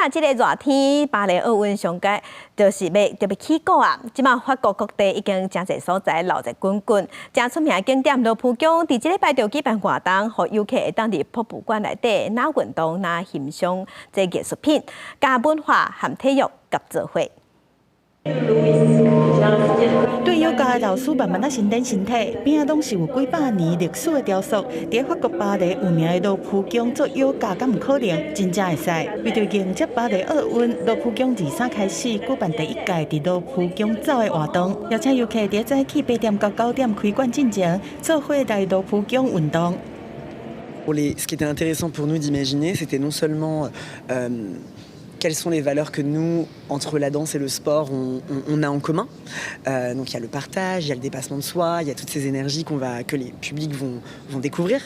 仔即个热天，巴黎奥运上届就是要起鼓啊！即马法国各地已经真侪所在闹热滚滚，真出名的景点罗浮宫，伫即礼拜就举办活动，互游客会当伫博物馆内底哪运动哪欣赏这艺术品，甲文化和体育合作伙。 对瑜伽的老师慢慢啊训练身体，边啊拢是有几百年历史的雕塑。伫法国巴黎有名的罗浮宫做瑜伽，敢唔可能？真正会使。为着迎接巴黎奥运，罗浮宫23开始举办第1届伫罗浮宫走的活动，邀请游客伫早起8点到9点开馆进前，做伙来罗浮宫运动。Ce qui était intéressant pour nous d'imaginer, c'était non seulement quelles sont les valeurs que nous, entre la danse et le sport, on a en commun. Donc il y a le partage, il y a le dépassement de soi, il y a toutes ces énergies que les publics vont découvrir.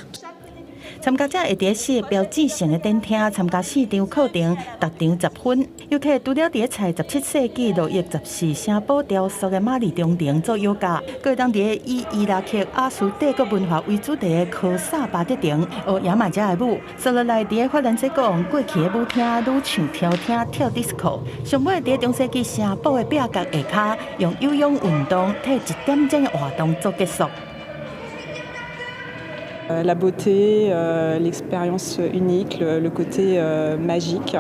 参加者会伫4个标志性的展厅参加4场课程，逐场10分。游客除了伫采17世纪路易14圣堡雕塑的玛丽中庭做瑜伽，佫会当伫以伊拉克亚述帝国文化为主题的科萨巴德庭学牙买加的舞。接落来伫法兰西国王过去的舞厅女唱跳厅跳 disco， 上尾伫中世纪圣堡的壁角下骹用有氧运动替1点钟的活动做结束。 La beauté, l'expérience unique, le côté magique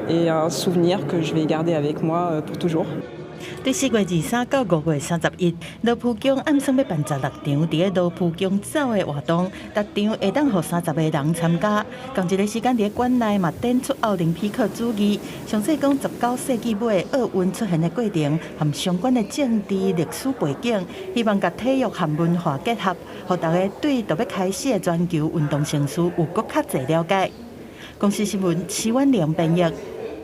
et un souvenir que je vais garder avec moi pour toujours. 伫4月23到5月31，罗浮宫暗算要办16场伫罗浮宫走的活动，逐场会当互30个人参加。同一个时间伫馆内嘛展出奥林匹克主义，详细讲19世纪尾奥运出现的过程，和相关的政治历史背景，希望甲体育和文化结合，互大家对要开始的全球运动盛事有更较侪了解。公司新闻，徐婉玲编译。